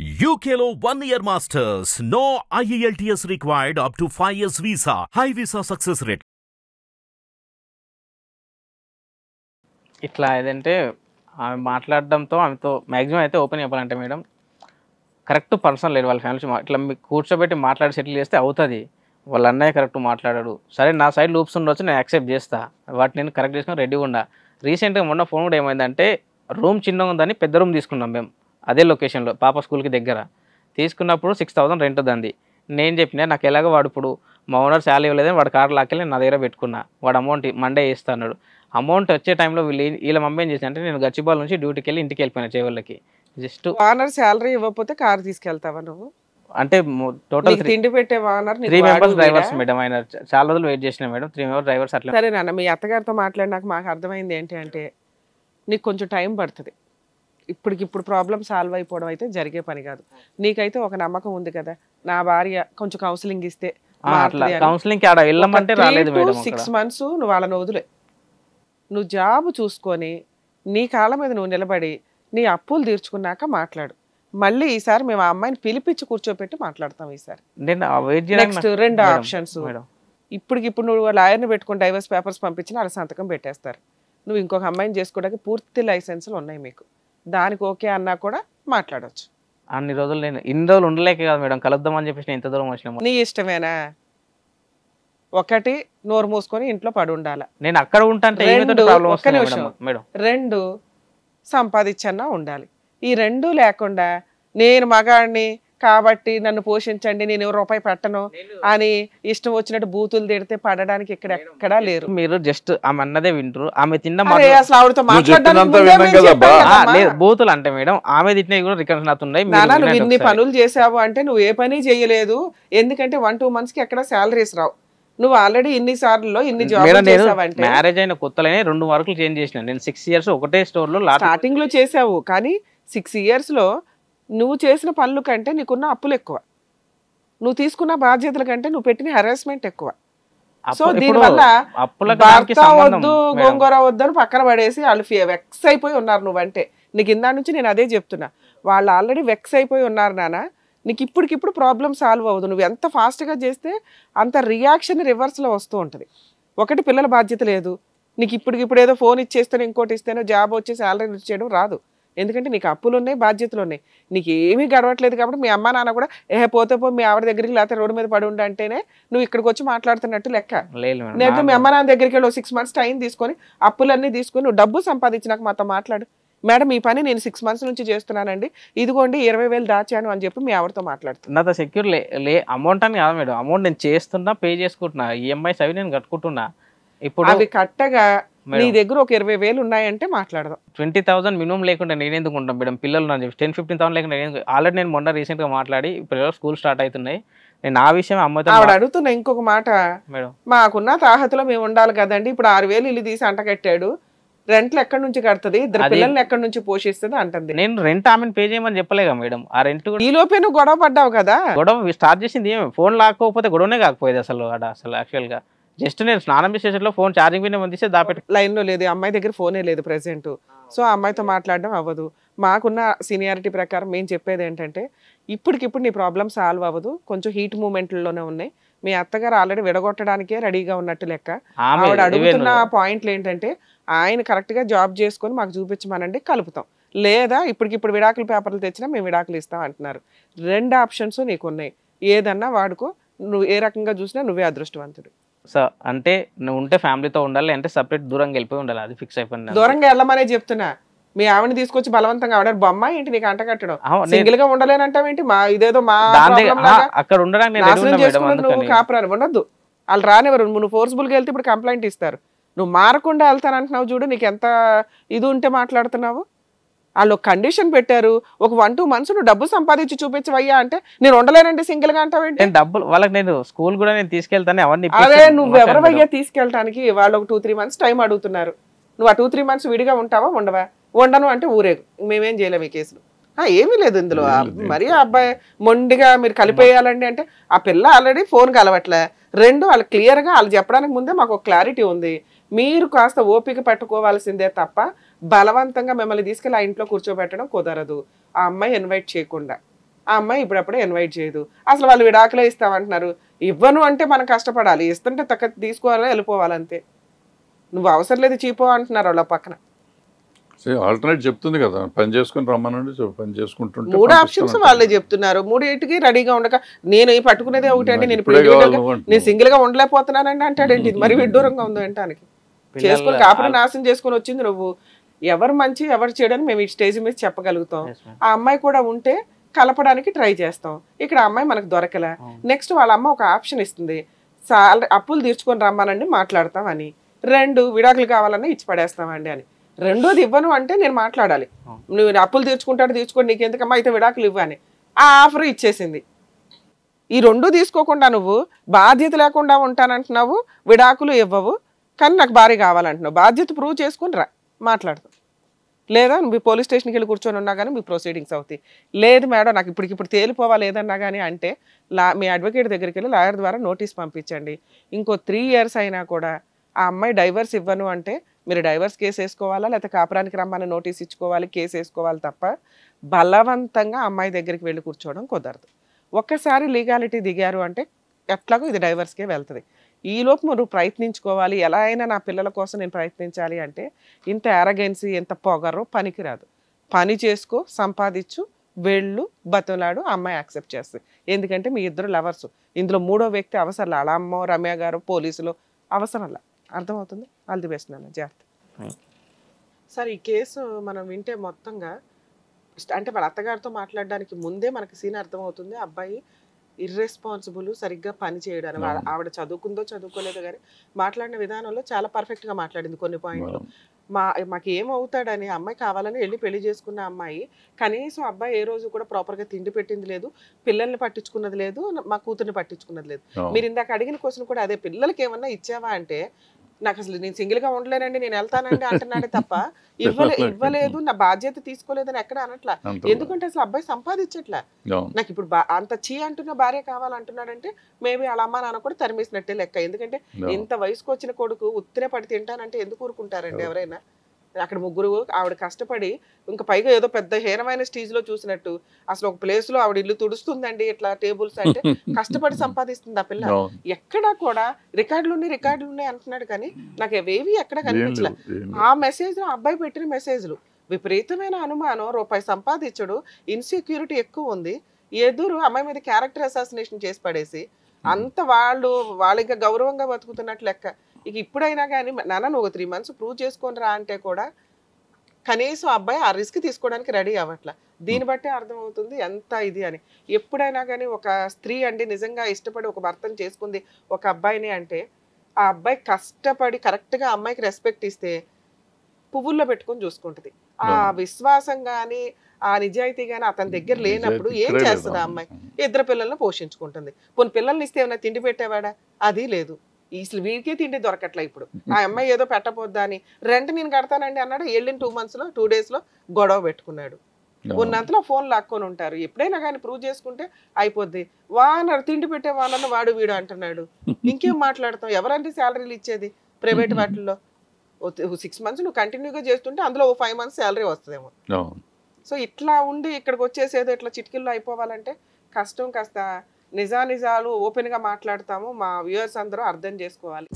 UKLO 1 year masters. No IELTS required up to 5 years visa. High visa success rate. ఇట్లా ఏదంటే ఆమె మాట్లాడడంతో ఆమెతో maximum అయితే ఓపెన్ చెప్పాలంటే మేడం కరెక్ట్ పర్సన్ లేరు వాళ్ళ ఫ్యామిలీ ఇట్లా మీకు కూర్చోబెట్టి మాట్లాడి సెటిల్ చేస్తే అవుతుంది. వాళ్ళ అన్నయ్య కరెక్ట్ మాట్లాడాడు, సరే నా సైడ్ లూప్స్ ఉండొచ్చు, నేను యాక్సెప్ట్ చేస్తా, వాటిని నేను కరెక్ట్ చేసుకొని రెడీగా ఉండా. రీసెంట్గా మొన్న ఫోన్ కూడా ఏమైందంటే రూమ్ చిన్నగా ఉందని పెద్ద రూమ్ తీసుకున్నాం మేము అదే లొకేషన్లో పాప స్కూల్కి దగ్గర. తీసుకున్నప్పుడు 6,000 రెంట్ దంది. నేను చెప్పినా నాకు ఎలాగో వాడు ఇప్పుడు మా ఓనర్ శాలరీ ఇవ్వలేదని వాడు కార్ లాక్కెళ్ళి నా దగ్గర పెట్టుకున్నా. వాడు అమౌంట్ మండే ఇస్తా అన్నాడు. అమౌంట్ వచ్చే టైంలో వీళ్ళ మమ్మీ ఏం చేసి అంటే నేను గచ్చిబాల్ నుంచి డ్యూటీకి వెళ్ళి ఇంటికి వెళ్ళిపోయినా చేవళ్ళకి. జస్ట్ ఓనర్ శాలరీ ఇవ్వకపోతే కార్ తీసుకెళ్తావా నువ్వు? అంటే టోటల్ తిండి పెట్టే ఓనర్ 3 మెంబర్స్ డ్రైవర్స్ మేడం. ఆయన చాలా రోజులు వెయిట్ చేసిన మేడం. 3 మెంబర్స్ డ్రైవర్స్ అట్లా. సరే నాన్న, మీ అత్తగారితో మాట్లాడినాక మాకు అర్థమైంది ఏంటి అంటే నీకు కొంచెం టైం పడుతుంది. ఇప్పటికిప్పుడు ప్రాబ్లం సాల్వ్ అయిపోవడం అయితే జరిగే పని కాదు. నీకైతే ఒక నమ్మకం ఉంది కదా, నా భార్య కొంచెం కౌన్సిలింగ్ ఇస్తే కౌన్సిలింగ్ ఆడ వెళ్ళమంటే రాలేదు మేడం. 6 months నువ్వు వాళ్ళని వదిలే, నువ్వు జాబ్ చూసుకొని నీ కాళ్ళ మీద నువ్వు నిలబడి నీ అప్పులు తీర్చుకున్నాక మాట్లాడు. మళ్ళీ ఈసారి మేము ఆ అమ్మాయిని పిలిపించి కూర్చోపెట్టి మాట్లాడతాం. ఈసారి నెక్స్ట్ 2 ఆప్షన్స్. ఇప్పటికిప్పుడు నువ్వు లాయర్ని పెట్టుకుని డైవర్స్ పేపర్స్ పంపించిన వాళ్ళ సంతకం పెట్టేస్తారు. నువ్వు ఇంకొక అమ్మాయిని చేసుకోవడానికి పూర్తి లైసెన్సులు ఉన్నాయి మీకు. దానికి ఓకే అన్నా కూడా మాట్లాడవచ్చు. అన్ని రోజులు నేను ఇన్ని రోజులు ఉండలేక కాదు మేడం, కలుద్దామని చెప్పేసి నేను ఇంత దూరం వచ్చిన. నీ ఇష్టమేనా? ఒకటి నోరు మూసుకొని ఇంట్లో పడి ఉండాలా, నేను అక్కడ ఉంటాంటే 2 సంపాదించన్నా ఉండాలి. ఈ 2 లేకుండా నేను మగాడిని కాబట్టి నన్ను పోషించండి, నేను రూపాయి పెట్టను అని ఇష్టం వచ్చినట్టు బూతులు తిడితే పడడానికి ఇక్కడ ఎక్కడా లేరు. మీరు జస్ట్ ఆమె అన్నదే వింటారు. ఆమె తిన్న అసలు ఆవిడతో బూతులు అంటే మేడం ఆమె తిట్టినవి కూడా రికన్స్ అవుతున్నాయి. నువ్వు ఇన్ని పనులు చేసావు అంటే నువ్వు ఏ పని చేయలేదు. ఎందుకంటే 1-2 months కి ఎక్కడ శాలరీస్ రావు. నువ్వు ఆల్రెడీ ఇన్ని సార్లు ఇన్ని జాబ్స్ చేసావంటే. మ్యారేజ్ అయిన కొత్తలోనే 2 వర్కులు చేంజ్ చేసిన. నేను 6 years ఒకటే స్టోర్ లో స్టార్టింగ్ లో చేసావు, కానీ 6 years లో నువ్వు చేసిన పనుల కంటే నీకున్న అప్పులు ఎక్కువ, నువ్వు తీసుకున్న బాధ్యతల కంటే నువ్వు పెట్టిన హెరాస్మెంట్ ఎక్కువ. సో దీనివల్ల భర్త వద్దు గోంగూర వద్దు అని పక్కన పడేసి వాళ్ళు వెక్స్ అయిపోయి ఉన్నారు. నువ్వంటే నీకు ఇందా నుంచి నేను అదే చెప్తున్నా, వాళ్ళు ఆల్రెడీ వెక్స్ అయిపోయి ఉన్నారు నాన్న. నీకు ఇప్పటికిప్పుడు ప్రాబ్లం సాల్వ్ అవ్వదు. నువ్వు ఎంత ఫాస్ట్గా చేస్తే అంత రియాక్షన్ రివర్స్లో వస్తూ ఉంటుంది. ఒకటి పిల్లల బాధ్యత లేదు నీకు, ఇప్పటికిప్పుడు ఏదో ఫోన్ ఇచ్చేస్తేనే ఇంకోటి ఇస్తేనో జాబ్ వచ్చి శాలరీ ఇచ్చేయడం రాదు. ఎందుకంటే నీకు అప్పులు ఉన్నాయి, బాధ్యతలు ఉన్నాయి, నీకు ఏమీ గడవట్లేదు. కాబట్టి మీ అమ్మ నాన్న కూడా పోతే పో మీ ఆవిడ దగ్గరికి లేకపోతే రోడ్డు మీద పడి ఉండంటేనే నువ్వు ఇక్కడికి వచ్చి మాట్లాడుతున్నట్టు లెక్క. లేదు మీ అమ్మ నాన్న దగ్గరికి వెళ్ళి 6 months టైం తీసుకొని అప్పులన్నీ తీసుకొని నువ్వు డబ్బు సంపాదించినాక మాతో మాట్లాడు. మేడం ఈ పని నేను 6 months నుంచి చేస్తున్నానండి, ఇదిగోండి 20,000 దాచాను అని చెప్పి మీ ఆవిడతో మాట్లాడుతున్నా. నాతో సెక్యూర్ అమౌంట్ అని కాదు మేడం, అమౌంట్ నేను చేస్తున్నా, పే చేసుకుంటున్నా, ఈఎంఐస్ అవి నేను కట్టుకుంటున్నా. ఇప్పుడు అవి కట్టగా నీ దగ్గర ఒక 20,000 ఉన్నాయంటే మాట్లాడదాం. 20,000 మినిమం లేకుండా నేను ఎందుకు ఉంటాను మేడం? పిల్లలు నా 10-15,000 లేకుండా ఆల్రెడీ నేను మొన్న రీసెంట్ గా మాట్లాడి పిల్లలు స్కూల్ స్టార్ట్ అవుతున్నాయి. నేను ఆ విషయం అమ్మతో ఆవిడ అడుగుతున్నా. ఇంకొక మాట, మాకున్న తాహతలో మేము ఉండాలి కదండి. ఇప్పుడు 6,000 ఇల్లు తీసి అంట కట్టాడు, రెంట్లు ఎక్కడి నుంచి కడుతుంది, 2 పిల్లల్ని ఎక్కడి నుంచి పోషిస్తుంది అంటుంది. నేను రెంట్ ఆమెను పే చేయమని చెప్పలేగా మేడం. ఆ రెంట్ ఈ లోపే నువ్వు గొడవ పడ్డావు కదా. గొడవ స్టార్ట్ చేసింది ఏమి ఫోన్ లాక్కోకపోతే గొడవనే కాకపోయేది అసలు. అసలు యాక్చువల్ గా జస్ట్ నేను స్నానం చేసేటప్పుడు ఫోన్ ఛార్జింగ్ మీద తీస్తే దాపెట్టి లైన్ లో లేదు, అమ్మాయి దగ్గర ఫోనే లేదు ప్రెసెంట్. సో ఆ అమ్మాయితో మాట్లాడడం అవ్వదు. మాకున్న సీనియారిటీ ప్రకారం మేము చెప్పేది ఏంటంటే ఇప్పటికిప్పుడు నీ ప్రాబ్లం సాల్వ్ అవ్వదు, కొంచెం హీట్ మూమెంట్లలోనే ఉన్నాయి. మీ అత్తగారు ఆల్రెడీ విడగొట్టడానికే రెడీగా ఉన్నట్టు లెక్క. ఆవిడ అడుగుతున్న పాయింట్లు ఏంటంటే ఆయన కరెక్ట్ గా జాబ్ చేసుకొని మాకు చూపించమనండి, కలుపుతాం, లేదా ఇప్పటికిప్పుడు విడాకుల పేపర్లు తెచ్చినా మేము విడాకులు ఇస్తాం అంటున్నారు. 2 ఆప్షన్స్ నీకు ఉన్నాయి, ఏదన్నా వాడుకో. నువ్వు ఏ రకంగా చూసినా నువ్వే అదృష్టవంతుడు. సో అంటే నువ్వు ఉంటే ఫ్యామిలీతో ఉండాలి, అంటే సపరేట్ దూరంగా వెళ్ళిపోయి ఉండాలి, అది ఫిక్స్ అయిపోయింది. దూరంగా వెళ్ళమనే చెప్తున్నా. మీ ఆవిడని తీసుకొచ్చి బలవంతంగా ఆవిడ బొమ్మ ఏంటి నీకు అంట కట్టడం, సింగిల్ గా ఉండలేనంటావేంటి? మా ఇదేదో మా అక్కడ ఉండడానికి నువ్వు కాపురాలు ఉండద్దు, వాళ్ళు రానివ్వరు. నువ్వు ఫోర్స్ఫుల్ గా వెళ్తే ఇప్పుడు కంప్లైంట్ ఇస్తారు. నువ్వు మారకుండా వెళ్తానంటున్నావు చూడు, నీకు ఎంత ఇది ఉంటే మాట్లాడుతున్నావు. వాళ్ళు కండిషన్ పెట్టారు, ఒక 1-2 months నువ్వు డబ్బు సంపాదించి చూపించవయ్యా అంటే నేను ఉండలేనండి సింగిల్ గా అంటావేంటి? డబ్బులు వాళ్ళకి నేను స్కూల్ కూడా నేను తీసుకెళ్తాను అవన్నీ. అదే నువ్వు ఎవరివయ్యా తీసుకెళ్ళటానికి? వాళ్ళు ఒక 2-3 months టైం అడుగుతున్నారు. నువ్వు ఆ 2-3 months విడిగా ఉంటావా? ఉండవా? ఉండను అంటే ఊరేగు, మేమేం చేయలేము ఈ కేసులో. ఏమీ లేదు ఇందులో. మరి ఆ అబ్బాయి మొండిగా మీరు కలిపేయాలండి అంటే ఆ పిల్ల ఆల్రెడీ ఫోన్ కలవట్లే. 2 వాళ్ళు క్లియర్ గా వాళ్ళు చెప్పడానికి ముందే మాకు క్లారిటీ ఉంది. మీరు కాస్త ఓపిక పెట్టుకోవాల్సిందే తప్ప బలవంతంగా మిమ్మల్ని తీసుకెళ్ళి ఆ ఇంట్లో కూర్చోబెట్టడం కుదరదు. ఆ అమ్మాయి ఇన్వైట్ చేయకుండా ఆ అమ్మాయి ఇప్పుడప్పుడే ఇన్వైట్ చేయదు. అసలు వాళ్ళు విడాకులే ఇస్తామంటున్నారు. ఇవ్వను అంటే మనం కష్టపడాలి, ఇస్తుంటే తీసుకోవాలి, వెళ్ళిపోవాలి అంతే. నువ్వు అవసరం లేదు చీపో అంటున్నారు వాళ్ళ పక్కన. ఆల్టర్నేట్ చెప్తుంది కదా, పని చేసుకుని రమ్మనండి, పని చేసుకుంటుంటే 3 ఆప్షన్స్ వాళ్ళే చెప్తున్నారు. 3 రెడీగా ఉండక నేను పట్టుకునేది ఒకటి అంటే నేను నేను సింగిల్ గా ఉండలేకపోతున్నానండి అంటాడేంటి. ఇది మరి విడ్డూరంగా ఉంది అంటానికి. చేసుకుని కాపురం నాశనం చేసుకుని వచ్చింది నువ్వు. ఎవరు మంచి ఎవరు చేయడని మేము ఈ స్టేజ్ మీద చెప్పగలుగుతాం. ఆ అమ్మాయి కూడా ఉంటే కలపడానికి ట్రై చేస్తాం. ఇక్కడ ఆ అమ్మాయి మనకు దొరకలే. నెక్స్ట్ వాళ్ళ అమ్మ ఒక ఆప్షన్ ఇస్తుంది, అప్పులు తీర్చుకొని రమ్మానండి మాట్లాడతాం అని. 2 విడాకులు కావాలన్నా ఇచ్చి పడేస్తామండి అని. 2ది ఇవ్వను అంటే నేను మాట్లాడాలి. నువ్వు అప్పులు తీర్చుకోండి, నీకెందుకమ్మా అయితే విడాకులు ఇవ్వని ఆ ఆఫర్ ఇచ్చేసింది. ఈ 2 తీసుకోకుండా నువ్వు బాధ్యత లేకుండా ఉంటానంటున్నావు, విడాకులు ఇవ్వవు, కానీ నాకు భార్య కావాలంటున్నావు. బాధ్యత ప్రూవ్ చేసుకుని రా మాట్లాడతావు. లేదా నువ్వు పోలీస్ స్టేషన్కి వెళ్ళి కూర్చొని ఉన్నా కానీ మీ ప్రొసీడింగ్స్ అవుతాయి. లేదు మేడం నాకు ఇప్పుడు తేలిపోవాలి ఏదన్నా కానీ అంటే మీ అడ్వకేట్ దగ్గరికి వెళ్ళి లాయర్ ద్వారా నోటీస్ పంపించండి. ఇంకో 3 years అయినా కూడా ఆ అమ్మాయి డైవర్స్ ఇవ్వను అంటే మీరు డైవర్స్ కేసు వేసుకోవాలా, లేకపోతే కాపురానికి రమ్మని నోటీస్ ఇచ్చుకోవాలి, కేసు వేసుకోవాలి తప్ప బలవంతంగా అమ్మాయి దగ్గరికి వెళ్ళి కూర్చోవడం కుదరదు. ఒక్కసారి లీగాలిటీ దిగారు అంటే ఎట్లాగో ఇది డైవర్స్కే వెళ్తుంది. ఈలోపు నువ్వు ప్రయత్నించుకోవాలి. ఎలా అయినా నా పిల్లల కోసం నేను ప్రయత్నించాలి అంటే ఇంత అరగెన్సీ, ఎంత పొగరో పనికిరాదు. పని చేసుకో, సంపాదించు, వెళ్ళు, బతులాడు, అమ్మాయి యాక్సెప్ట్ చేస్తుంది. ఎందుకంటే మీ ఇద్దరు లవర్స్. ఇందులో 3వ వ్యక్తి అవసరం. అలా అమ్మో, రమ్య గారు, పోలీసులు అవసరంలా. అర్థమవుతుంది. ఆల్ ది బెస్ట్ నాన్న, జాగ్రత్త. సార్ ఈ కేసు మనం వింటే మొత్తంగా అంటే వాళ్ళ అత్తగారితో మాట్లాడడానికి ముందే మనకి సీన్ అర్థమవుతుంది. అబ్బాయి ఇర్రెస్పాన్సిబుల్, సరిగ్గా పని చేయడం. ఆవిడ చదువుకుందో చదువుకోలేదో కానీ మాట్లాడిన విధానంలో చాలా పర్ఫెక్ట్గా మాట్లాడింది. కొన్ని పాయింట్లు మాకు ఏమవుతాడని అమ్మాయి కావాలని వెళ్ళి పెళ్లి చేసుకున్న అమ్మాయి కనీసం అబ్బాయి ఏ రోజు కూడా ప్రాపర్గా తిండి పెట్టింది లేదు, పిల్లల్ని పట్టించుకున్నది లేదు, మా కూతుర్ని పట్టించుకున్నది లేదు. మీరు ఇందాక అడిగిన క్వశ్చన్ కూడా అదే, పిల్లలకి ఏమన్నా ఇచ్చావా అంటే నాకు అసలు నేను సింగిల్గా ఉండలేనండి, నేను వెళ్తానండి అంటున్నాడే తప్ప ఇవ్వలేదు, నా బాధ్యత తీసుకోలేదని ఎక్కడ అనట్లా. ఎందుకంటే అసలు అబ్బాయి సంపాదించట్లా. నాకు ఇప్పుడు అంత చీ అంటున్న భార్య కావాలంటున్నాడంటే మేబీ వాళ్ళ అమ్మ నాన్న కూడా తరిమేసినట్టే లెక్క. ఎందుకంటే ఇంత వయసుకు వచ్చిన కొడుకు ఉత్తినే పడి తింటానంటే ఎందుకు ఊరుకుంటారండి ఎవరైనా? అక్కడ 3 ఆవిడ కష్టపడి ఇంకా పైగా ఏదో పెద్ద హీనమైన స్టేజ్లో చూసినట్టు అసలు ఒక ప్లేస్లో ఆవిడ ఇల్లు తుడుస్తుందండి, ఇట్లా టేబుల్స్ అంటే కష్టపడి సంపాదిస్తుంది ఆ పిల్ల. ఎక్కడా కూడా రికార్డులు ఉన్నాయి అంటున్నాడు కానీ నాకు అవేవి ఎక్కడ కనిపించలే. ఆ మెసేజ్లు, అబ్బాయి పెట్టిన మెసేజ్లు విపరీతమైన అనుమానం, రూపాయి సంపాదించడు, ఇన్సెక్యూరిటీ ఎక్కువ ఉంది, ఎదురు అమ్మాయి మీద క్యారెక్టర్ అసాసినేషన్ చేసి పడేసి అంత వాళ్ళు ఇంకా గౌరవంగా బతుకుతున్నట్లు లెక్క. ఇక ఇప్పుడైనా కానీ నాన్న నువ్వు 3 months ప్రూవ్ చేసుకొని రా అంటే కూడా కనీసం అబ్బాయి ఆ రిస్క్ తీసుకోవడానికి రెడీ అవ్వట్లా. దీన్ని బట్టే అర్థమవుతుంది ఎంత ఇది అని. ఎప్పుడైనా కానీ ఒక స్త్రీ అండి నిజంగా ఇష్టపడి ఒక భర్తను చేసుకుంది ఒక అబ్బాయిని అంటే ఆ అబ్బాయి కష్టపడి కరెక్ట్గా అమ్మాయికి రెస్పెక్ట్ ఇస్తే పువ్వుల్లో పెట్టుకొని చూసుకుంటుంది. ఆ విశ్వాసం కానీ ఆ నిజాయితీ కానీ అతని దగ్గర లేనప్పుడు ఏం చేస్తుంది ఆ అమ్మాయి? 2 పిల్లలను పోషించుకుంటుంది. కొన్ని పిల్లల్ని ఇస్తే ఏమైనా తిండి పెట్టేవాడా? అది లేదు. అసలు వీడికే తిండి దొరకట్లే. ఇప్పుడు ఆ అమ్మాయి ఏదో పెట్టబోద్దా అని రెంట్ నేను కడతానండి అన్నాడు. వెళ్ళిన 2 daysలో గొడవ పెట్టుకున్నాడు. ఉన్నంతలో ఫోన్ లాక్కొని ఉంటారు. ఎప్పుడైనా కానీ ప్రూవ్ చేసుకుంటే అయిపోద్ది. వానరు తిండి పెట్టే వాళ్ళని వాడు వీడు అంటున్నాడు. ఇంకేం మాట్లాడతాం? ఎవరంటే శాలరీలు ఇచ్చేది ప్రైవేట్ వాటిల్లో? 6 months నువ్వు కంటిన్యూగా చేస్తుంటే అందులో 5 months శాలరీ వస్తుందేమో. సో ఇట్లా ఉండి ఇక్కడికి వచ్చేసేదో ఇట్లా చిటికల్లో అయిపోవాలంటే కష్టం. కాస్త నిజాలు ఓపెన్గా మాట్లాడతాము. మా వ్యూవర్స్ అందరూ అర్థం చేసుకోవాలి.